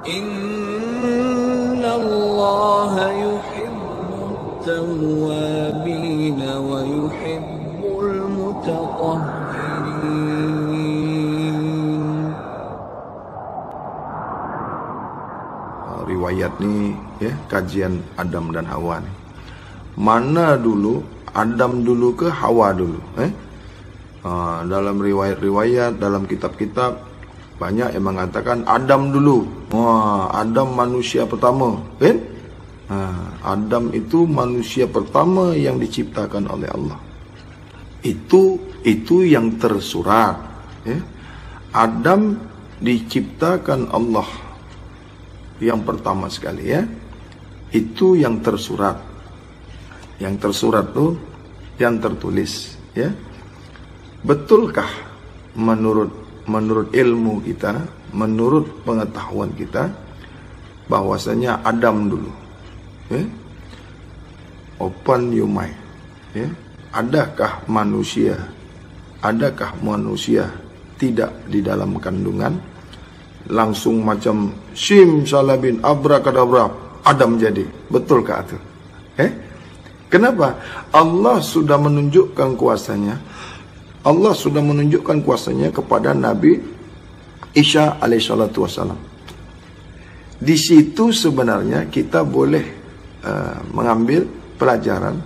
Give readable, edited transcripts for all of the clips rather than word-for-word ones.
Innallaha yuhibbut tawwabin wa yuhibbul mutatahhirin. Riwayat nih ya, kajian Adam dan Hawa nih. Mana dulu, Adam dulu ke Hawa dulu? Dalam riwayat-riwayat, dalam kitab-kitab banyak yang mengatakan Adam dulu. Adam manusia pertama, kan? Adam itu manusia pertama yang diciptakan oleh Allah. Itu yang tersurat. Ya. Adam diciptakan Allah yang pertama sekali, ya. Itu yang tersurat. Yang tersurat tuh yang tertulis, ya. Betulkah menurut ilmu kita, menurut pengetahuan kita, bahwasanya Adam dulu, ya? Open your mind, ya. Adakah manusia tidak di dalam kandungan langsung macam sim salabin abrakadabra Adam jadi? Betulkah itu? Kenapa? Allah sudah menunjukkan kuasanya. Allah sudah menunjukkan kuasanya kepada Nabi Isa alaihissalatu wassalam. Di situ sebenarnya kita boleh mengambil pelajaran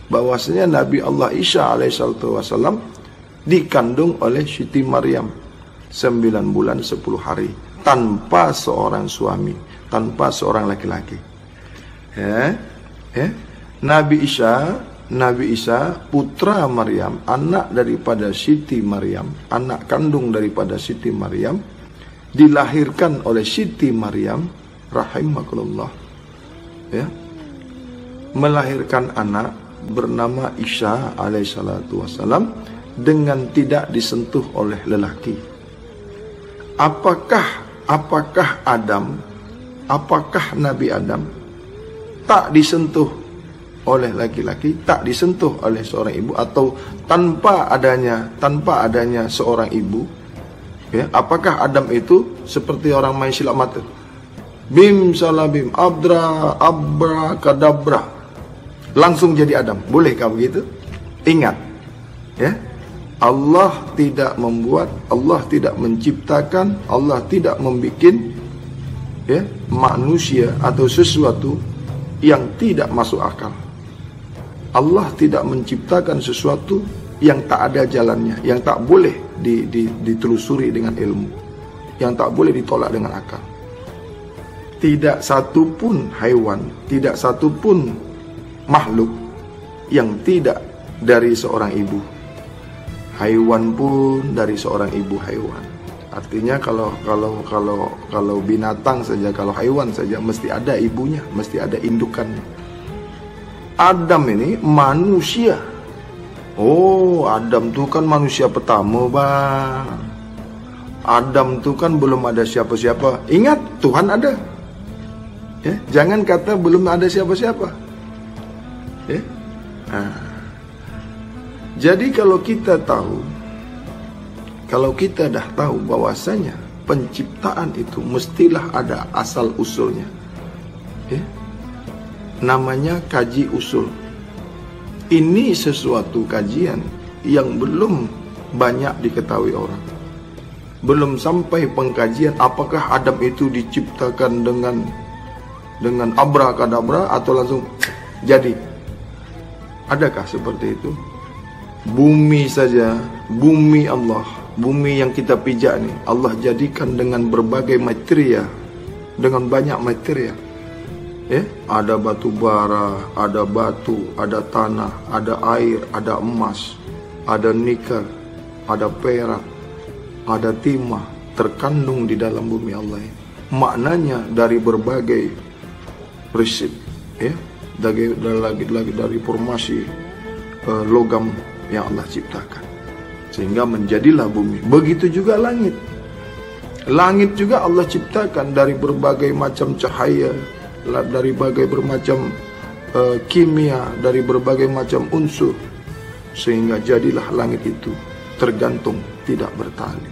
bahwasanya Nabi Allah Isa alaihissalatu wassalam dikandung oleh Siti Maryam 9 bulan 10 hari tanpa seorang suami, tanpa seorang laki-laki. Nabi Isa putra Maryam, anak daripada Siti Maryam, anak kandung daripada Siti Maryam, dilahirkan oleh Siti Maryam rahimakumullah, ya, melahirkan anak bernama Isa alaihissalatu wassalam dengan tidak disentuh oleh lelaki. Apakah Nabi Adam tak disentuh oleh laki-laki, tak disentuh oleh seorang ibu, atau tanpa adanya seorang ibu, ya? Apakah Adam itu seperti orang main silap mata, bim salabim abrakadabra langsung jadi Adam? Bolehkah begitu? Ingat, ya, Allah tidak membuat, Allah tidak menciptakan, Allah tidak membuat, ya, manusia atau sesuatu yang tidak masuk akal. Allah tidak menciptakan sesuatu yang tak ada jalannya, yang tak boleh ditelusuri dengan ilmu, yang tak boleh ditolak dengan akal. Tidak satu pun haiwan, tidak satu pun makhluk yang tidak dari seorang ibu. Haiwan pun dari seorang ibu haiwan. Artinya kalau binatang saja, kalau haiwan saja mesti ada ibunya, mesti ada indukannya. Adam ini manusia. Oh, Adam tuh kan manusia pertama, Bang. Adam tuh kan belum ada siapa-siapa. Ingat, Tuhan ada. Ya, jangan kata belum ada siapa-siapa. Ya. Jadi kalau kita dah tahu bahwasanya penciptaan itu mestilah ada asal usulnya. Ya. Namanya kaji usul. Ini sesuatu kajian yang belum banyak diketahui orang. Belum sampai pengkajian apakah Adam itu diciptakan dengan abrakadabra atau langsung jadi. Adakah seperti itu? Bumi saja, bumi Allah, bumi yang kita pijak nih, Allah jadikan dengan berbagai materia, dengan banyak materia. Ya, ada batu bara, ada batu, ada tanah, ada air, ada emas, ada nikel, ada perak, ada timah terkandung di dalam bumi Allah. Maknanya dari berbagai prinsip, ya, dari formasi logam yang Allah ciptakan, sehingga menjadilah bumi. Begitu juga langit. Langit juga Allah ciptakan dari berbagai macam cahaya, dari berbagai macam kimia, dari berbagai macam unsur, sehingga jadilah langit itu tergantung, tidak bertali.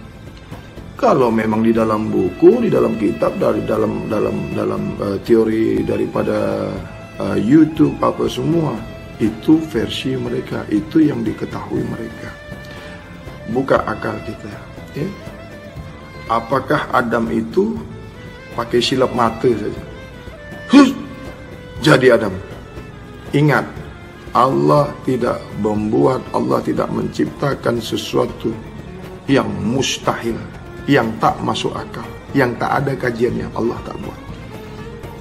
Kalau memang di dalam buku, di dalam kitab, dari dalam teori daripada YouTube apa semua, itu versi mereka, itu yang diketahui mereka. Buka akal kita, ya. Apakah Adam itu pakai silap mata saja? Jadi Adam. Ingat, Allah tidak membuat, Allah tidak menciptakan sesuatu yang mustahil, yang tak masuk akal, yang tak ada kajiannya. Allah tak buat.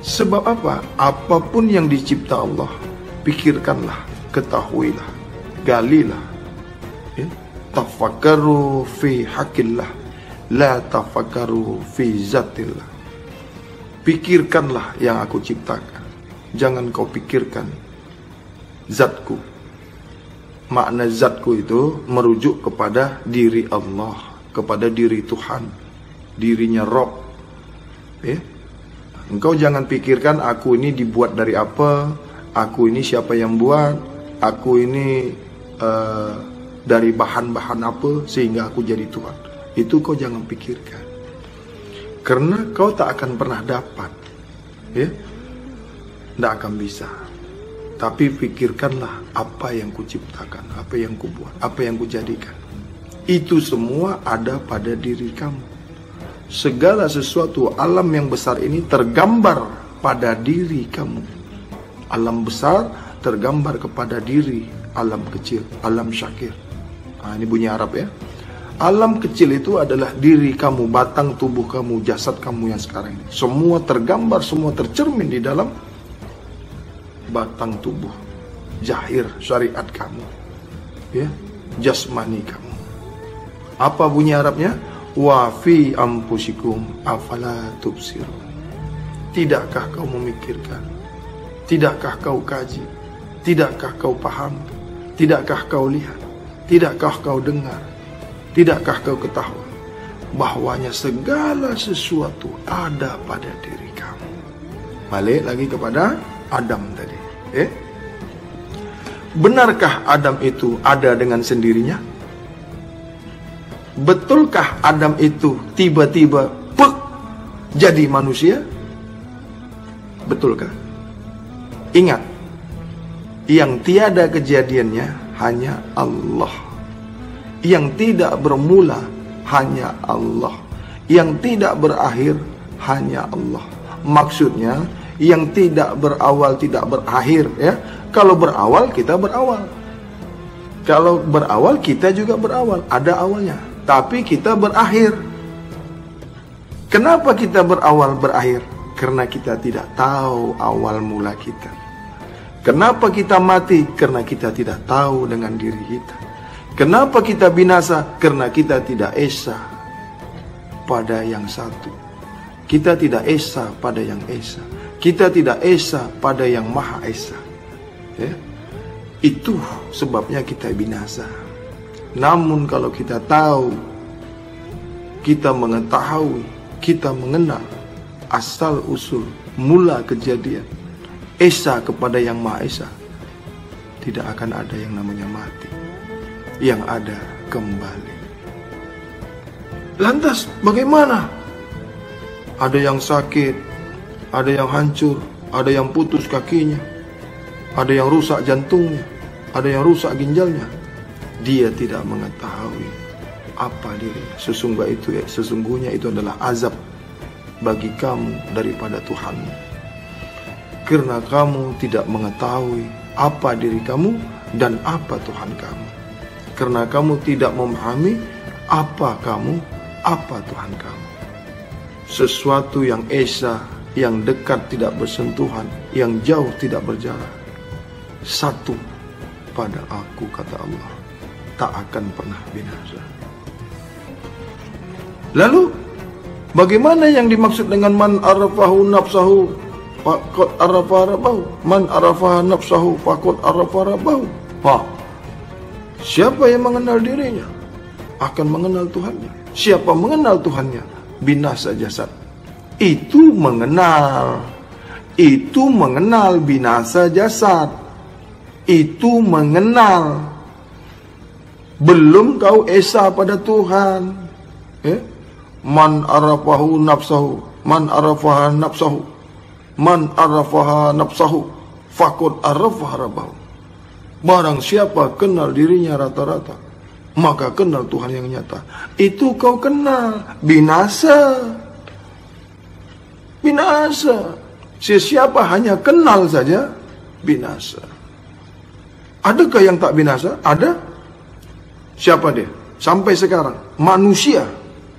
Sebab apa? Apapun yang dicipta Allah, pikirkanlah, ketahuilah, galilah, ya? Tafakkaru fi hakillah, la tafakkaru fi zatillah. Pikirkanlah yang aku ciptakan, jangan kau pikirkan zatku. Makna zatku itu merujuk kepada diri Allah, kepada diri Tuhan, dirinya Rob, ya? Engkau jangan pikirkan aku ini dibuat dari apa, aku ini siapa yang buat, aku ini dari bahan-bahan apa sehingga aku jadi Tuhan. Itu kau jangan pikirkan, karena kau tak akan pernah dapat, ya, tidak akan bisa. Tapi pikirkanlah apa yang kuciptakan, apa yang kubuat, apa yang kujadikan. Itu semua ada pada diri kamu. Segala sesuatu alam yang besar ini tergambar pada diri kamu. Alam besar tergambar kepada diri alam kecil, alam syakir. Nah, ini bunyi Arab, ya. Alam kecil itu adalah diri kamu, batang tubuh kamu, jasad kamu yang sekarang ini. Semua tergambar, semua tercermin di dalam batang tubuh, zahir syariat kamu, ya, jasmani kamu. Apa bunyi Arabnya? Wa fi ampusikum afala tubsirun. Tidakkah kau memikirkan? Tidakkah kau kaji? Tidakkah kau paham? Tidakkah kau lihat? Tidakkah kau dengar? Tidakkah kau ketahui bahwanya segala sesuatu ada pada diri kamu? Balik lagi kepada Adam tadi, benarkah Adam itu ada dengan sendirinya? Betulkah Adam itu tiba-tiba jadi manusia? Betulkah? Ingat, yang tiada kejadiannya hanya Allah. Yang tidak bermula hanya Allah. Yang tidak berakhir hanya Allah. Maksudnya, yang tidak berawal tidak berakhir, ya. Kalau berawal kita berawal. Kalau berawal kita juga berawal, ada awalnya. Tapi kita berakhir. Kenapa kita berawal berakhir? Karena kita tidak tahu awal mula kita. Kenapa kita mati? Karena kita tidak tahu dengan diri kita. Kenapa kita binasa? Karena kita tidak esa pada yang satu. Kita tidak esa pada yang esa. Kita tidak esa pada yang maha esa, ya? Itu sebabnya kita binasa. Namun kalau kita tahu, kita mengetahui, kita mengenal asal usul mula kejadian, esa kepada yang maha esa, tidak akan ada yang namanya mati. Yang ada kembali. Lantas bagaimana? Ada yang sakit, ada yang hancur, ada yang putus kakinya, ada yang rusak jantungnya, ada yang rusak ginjalnya. Dia tidak mengetahui apa dirinya. Sesungguhnya itu adalah azab bagi kamu daripada Tuhanmu. Karena kamu tidak mengetahui apa diri kamu dan apa Tuhan kamu. Karena kamu tidak memahami apa kamu, apa Tuhan kamu. Sesuatu yang esa, yang dekat tidak bersentuhan, yang jauh tidak berjarak, satu pada aku, kata Allah, tak akan pernah binasa. Lalu bagaimana yang dimaksud dengan man arafahu nafsahu faqad arafa rabbahu? Man arafa nafsahu faqad arafa rabbahu. Siapa yang mengenal dirinya akan mengenal Tuhannya. Siapa mengenal Tuhannya, binasa jasad. Itu mengenal binasa jasad. Itu mengenal. Belum kau esa pada Tuhan, Man arafahu nafsahu, man arafaha nafsahu, man arafaha nafsahu, faqad arafaha rabbahu. Barang siapa kenal dirinya rata-rata, maka kenal Tuhan yang nyata. Itu kau kenal, binasa. Binasa. Siapa hanya kenal saja, binasa. Adakah yang tak binasa? Ada. Siapa dia? Sampai sekarang, manusia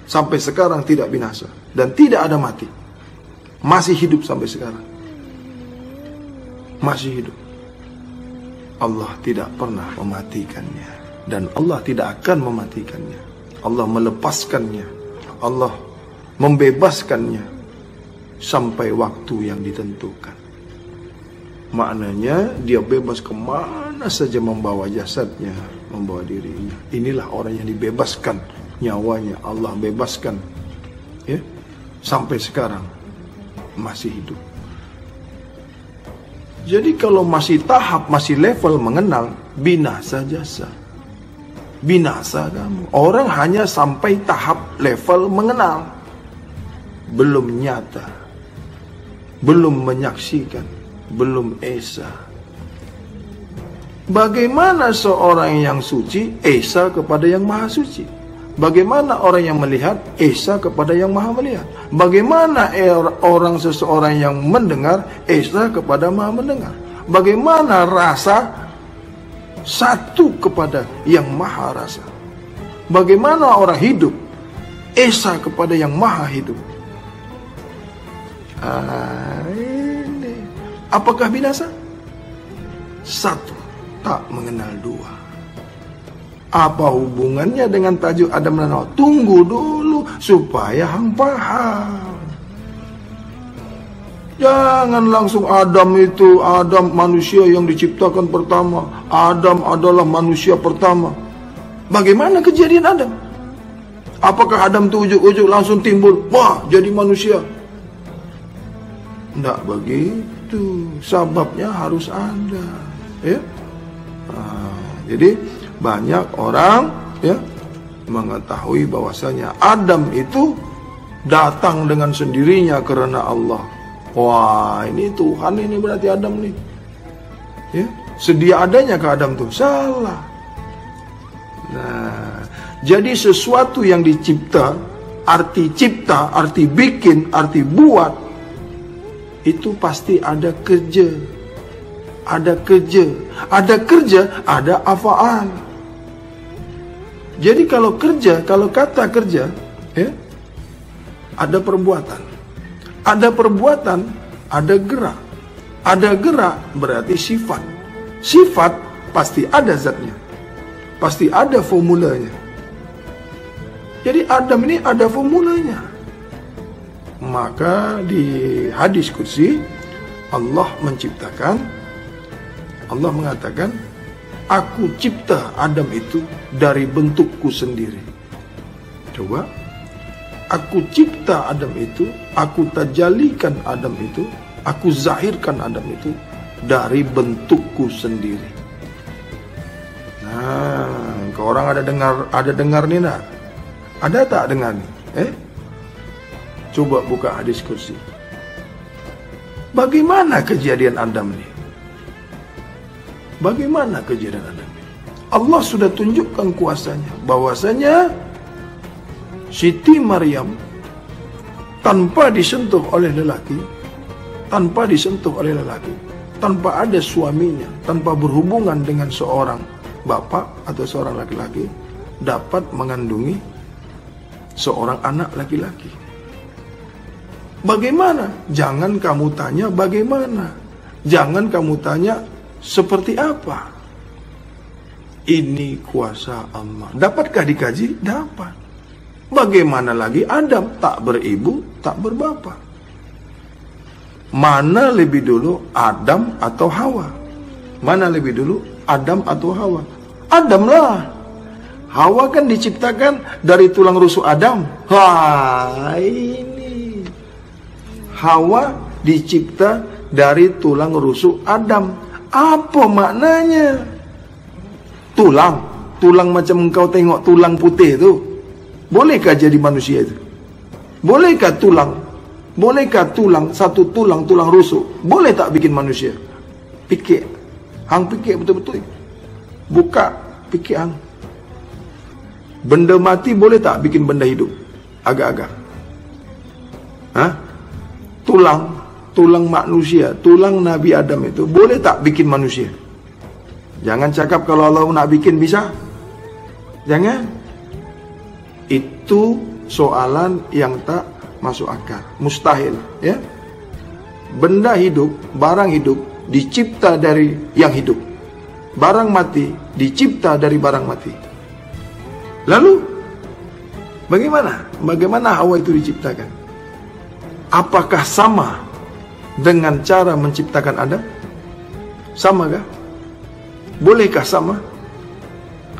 sampai sekarang tidak binasa. Dan tidak ada mati. Masih hidup sampai sekarang. Masih hidup. Allah tidak pernah mematikannya. Dan Allah tidak akan mematikannya. Allah melepaskannya. Allah membebaskannya sampai waktu yang ditentukan. Maknanya dia bebas kemana saja membawa jasadnya, membawa dirinya. Inilah orang yang dibebaskan nyawanya. Allah bebaskan, ya, sampai sekarang masih hidup. Jadi kalau masih tahap, masih level mengenal, binasa jasa. Binasa kamu. Orang hanya sampai tahap level mengenal, belum nyata, belum menyaksikan, belum esa. Bagaimana seorang yang suci esa kepada yang maha suci? Bagaimana orang yang melihat esa kepada yang maha melihat? Bagaimana seseorang yang mendengar esa kepada maha mendengar? Bagaimana rasa satu kepada yang maha rasa? Bagaimana orang hidup esa kepada yang maha hidup? Ini. Apakah binasa? Satu, tak mengenal dua. Apa hubungannya dengan tajuk Adam dan Hawa? Tunggu dulu supaya hang paham. Jangan langsung Adam manusia yang diciptakan pertama. Adam adalah manusia pertama. Bagaimana kejadian Adam? Apakah Adam itu ujuk-ujuk langsung timbul, wah jadi manusia? Tidak begitu. Sebabnya harus ada, ya. Jadi banyak orang, ya, mengetahui bahwasanya Adam itu datang dengan sendirinya karena Allah. Wah, ini Tuhan, ini berarti Adam nih, ya. Sedia adanya ke Adam tuh salah. Nah, jadi sesuatu yang dicipta, arti cipta, arti bikin, arti buat, itu pasti ada kerja. Ada kerja. Ada kerja, ada afaal. Jadi kalau kerja, kalau kata kerja, ya, ada perbuatan. Ada perbuatan, ada gerak. Ada gerak berarti sifat. Sifat pasti ada zatnya. Pasti ada formulanya. Jadi Adam ini ada formulanya. Maka di hadis qudsi Allah menciptakan, Allah mengatakan, aku cipta Adam itu dari bentukku sendiri. Coba, aku cipta Adam itu, aku tajalikan Adam itu, aku zahirkan Adam itu dari bentukku sendiri. Nah, kalau orang ada dengar nih nak? Ada tak dengar nih? Coba buka hadis qudsi. Bagaimana kejadian Adam nih? Bagaimana kejadian Adam? Allah sudah tunjukkan kuasanya, bahwasanya Siti Maryam tanpa disentuh oleh lelaki, tanpa ada suaminya, tanpa berhubungan dengan seorang bapak atau seorang laki-laki, dapat mengandungi seorang anak laki-laki. Bagaimana? Jangan kamu tanya bagaimana. Jangan kamu tanya seperti apa. Ini kuasa Allah. Dapatkah dikaji? Dapat. Bagaimana lagi Adam tak beribu, tak berbapa? Mana lebih dulu, Adam atau Hawa? Mana lebih dulu, Adam atau Hawa? Adam lah. Hawa kan diciptakan dari tulang rusuk Adam. Wah, ini Hawa dicipta dari tulang rusuk Adam. Apa maknanya? Tulang macam engkau tengok tulang putih itu, bolehkah jadi manusia itu? Bolehkah tulang, satu tulang rusuk, boleh tak bikin manusia? Pikir, hang pikir betul-betul. Buka, pikir hang. Benda mati boleh tak bikin benda hidup? Agak-agak. Tulang manusia, tulang Nabi Adam itu boleh tak bikin manusia? Jangan cakap kalau Allah nak bikin bisa. Jangan. Itu soalan yang tak masuk akal, mustahil, ya. Benda hidup, barang hidup dicipta dari yang hidup. Barang mati dicipta dari barang mati. Lalu bagaimana Hawa itu diciptakan? Apakah sama dengan cara menciptakan Adam? Sama kah? Bolehkah sama?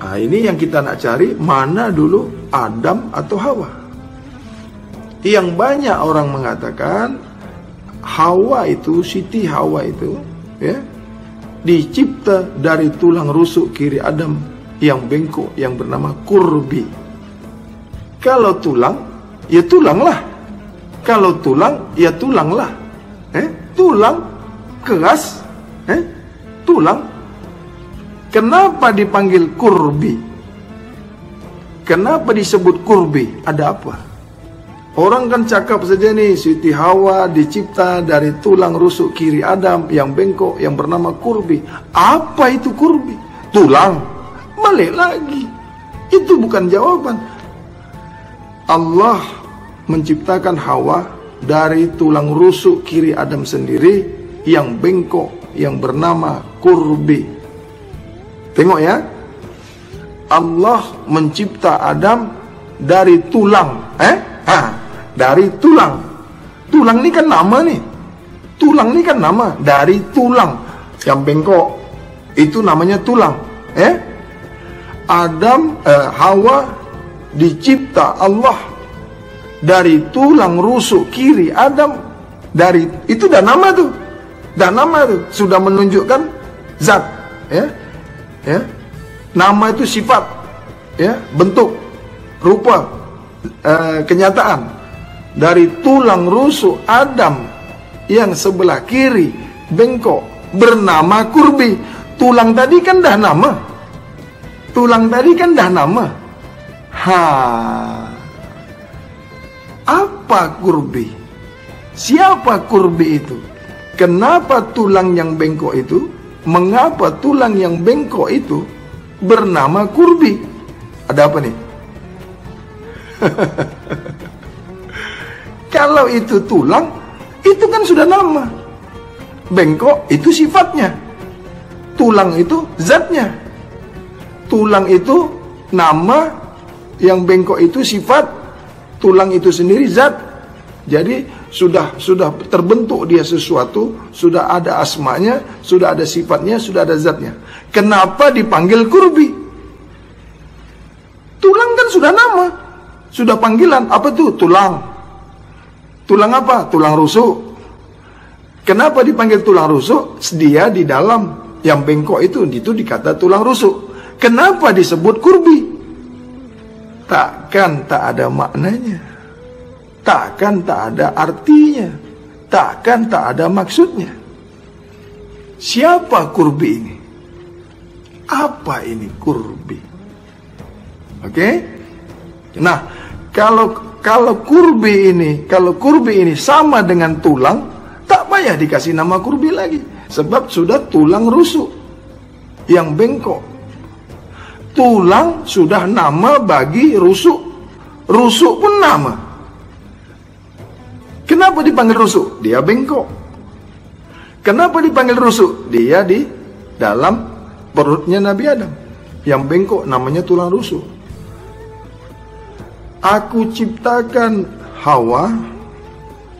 Ini yang kita nak cari, mana dulu Adam atau Hawa. Yang banyak orang mengatakan Hawa itu, Siti Hawa itu, ya, dicipta dari tulang rusuk kiri Adam yang bengkok yang bernama kurbi. Kalau tulang, ya tulanglah. Kalau tulang, ya tulanglah. Tulang keras, tulang. Kenapa dipanggil kurbi? Kenapa disebut kurbi? Ada apa? Orang kan cakap saja nih, Siti Hawa dicipta dari tulang rusuk kiri Adam yang bengkok yang bernama kurbi. Apa itu kurbi? Tulang. Balik lagi. Itu bukan jawaban. Allah menciptakan Hawa dari tulang rusuk kiri Adam sendiri yang bengkok yang bernama kurbi. Tengok ya, Allah mencipta Adam dari tulang, dari tulang. Tulang ini kan nama nih. Tulang ini kan nama dari tulang yang bengkok. Itu namanya tulang. Hawa dicipta Allah dari tulang rusuk kiri Adam. Dari itu dah nama tuh. Dah nama tuh sudah menunjukkan zat, ya. Nama itu sifat, ya, bentuk, rupa, kenyataan. Dari tulang rusuk Adam yang sebelah kiri bengkok bernama kurbi. Tulang tadi kan dah nama. Apa kurbi? Siapa kurbi itu? Kenapa tulang yang bengkok itu? Mengapa tulang yang bengkok itu bernama kurbi? Ada apa nih? Kalau itu tulang, itu kan sudah nama. Bengkok itu sifatnya. Tulang itu zatnya. Tulang itu nama, yang bengkok itu sifat, tulang itu sendiri zat. Jadi sudah terbentuk dia sesuatu, sudah ada asmanya, sudah ada sifatnya, sudah ada zatnya. Kenapa dipanggil kurbi? Tulang kan sudah nama, sudah panggilan. Apa tuh? Tulang. Tulang apa? Tulang rusuk. Kenapa dipanggil tulang rusuk? Dia di dalam yang bengkok itu dikata tulang rusuk. Kenapa disebut kurbi? Takkan tak ada maknanya. Takkan tak ada artinya. Takkan tak ada maksudnya. Siapa kurbi ini? Apa ini kurbi? Oke? Nah, kalau kurbi ini sama dengan tulang, tak payah dikasih nama kurbi lagi. Sebab sudah tulang rusuk yang bengkok. Tulang sudah nama bagi rusuk. Rusuk pun nama. Kenapa dipanggil rusuk? Dia bengkok. Kenapa dipanggil rusuk? Dia di dalam perutnya Nabi Adam. Yang bengkok namanya tulang rusuk. Aku ciptakan Hawa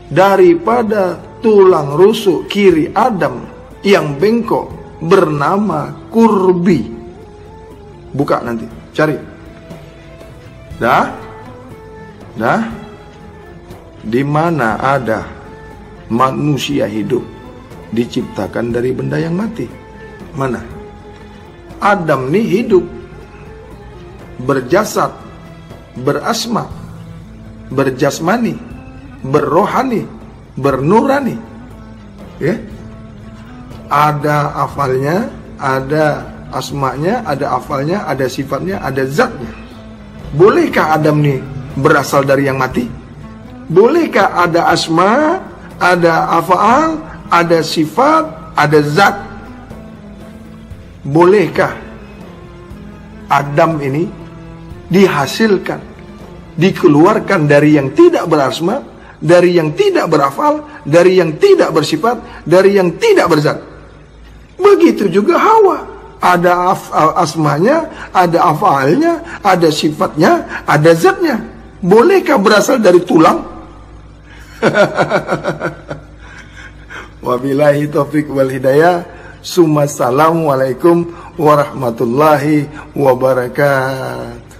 daripada tulang rusuk kiri Adam yang bengkok bernama kurbi. Buka nanti, cari. Dah? Di mana ada manusia hidup diciptakan dari benda yang mati? Mana? Adam nih hidup, berjasad, berasma, berjasmani. berrohani, bernurani. Ya. Ada afalnya, ada asmanya, ada afalnya, ada sifatnya, ada zatnya. Bolehkah Adam nih berasal dari yang mati? Bolehkah ada asma, ada afal, ada sifat, ada zat? Bolehkah Adam ini dihasilkan, dikeluarkan dari yang tidak berasma, dari yang tidak berafal, dari yang tidak bersifat, dari yang tidak berzat? Begitu juga Hawa. Ada asmanya, ada afalnya, ada sifatnya, ada zatnya. Bolehkah berasal dari tulang? Wabillahi taufiq wal hidayah. Assalamualaikum warahmatullahi wabarakatuh.